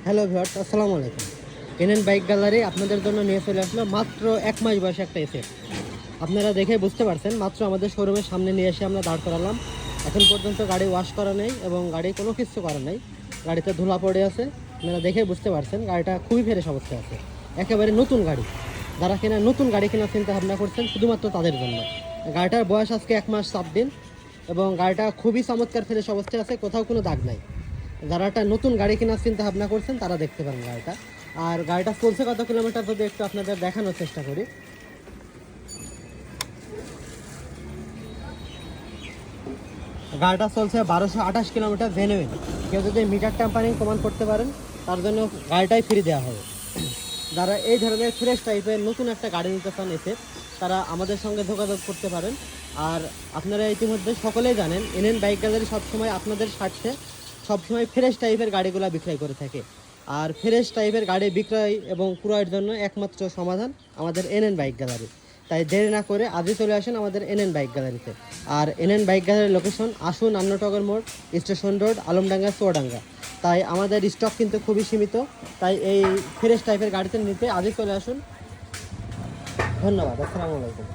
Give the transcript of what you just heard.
Hello viewers, আসসালামু আলাইকুম। NN bike gallery আপনাদের জন্য নিয়ে চলে আসলো মাত্র 1 মাস বয়সে একটা এসএফ। আপনারা দেখে বুঝতে পারছেন, মাত্র আমাদের শোরুমের সামনে নিয়ে এসে আমরা দাঁড় করালাম। এখন পর্যন্ত গাড়ি ওয়াশ করা নেই এবং গাড়ি কোনো কিছু করা নেই, গাড়িতে ধুলা পড়ে আছে। আপনারা দেখে বুঝতে পারছেন গাড়িটা খুবই ফ্রেশ অবস্থায় আছে, একেবারে নতুন গাড়ি। যারা কিনা নতুন গাড়ি কেনার চিন্তা ভাবনা করছেন, শুধুমাত্র তাদের জন্য। গাড়িটার বয়স আজকে 1 মাস 7 দিন এবং গাড়িটা খুবই চমৎকার ফ্রেশ অবস্থায় আছে, কোথাও কোনো দাগ নাই। যারা একটা নতুন গাড়ি কেনার চিন্তা ভাবনা করছেন তারা দেখতে পারেন গাড়িটা। আর গাড়িটা চলছে কত কিলোমিটার যদি একটু আপনাদের দেখানোর চেষ্টা করি। গাড়িটা চলছে 1228 কিলোমিটার জেনুইন। কেউ যদি মিটার টেম্পারিং প্রমাণ করতে পারেন তার জন্য গাড়িটাই ফ্রি দেওয়া হবে। যারা এই ধরনের ফ্রেশ টাইপের নতুন একটা গাড়ি নিতে চান এসে, তারা আমাদের সঙ্গে যোগাযোগ করতে পারেন। আর আপনারা ইতিমধ্যে সকলেই জানেন, এনএন বাইক গ্যালারি সবসময় আপনাদের স্বার্থে সবসময় ফ্রেশ টাইপের গাড়িগুলো বিক্রয় করে থাকে। আর ফ্রেশ টাইপের গাড়ি বিক্রয় এবং ক্রয়ের জন্য একমাত্র সমাধান আমাদের এনএন বাইক গ্যালারি। তাই দেরি না করে আজই চলে আসেন আমাদের এনএন বাইক গ্যালারিতে। আর এনএন বাইক গ্যালারির লোকেশন আসুন আন্নটগর মোড়, স্টেশন রোড, আলমডাঙ্গা, চুয়াডাঙ্গা। তাই আমাদের স্টক কিন্তু খুবই সীমিত, তাই এই ফ্রেশ টাইপের গাড়িতে নিতে আজই চলে আসুন। ধন্যবাদ, আসসালামু আলাইকুম।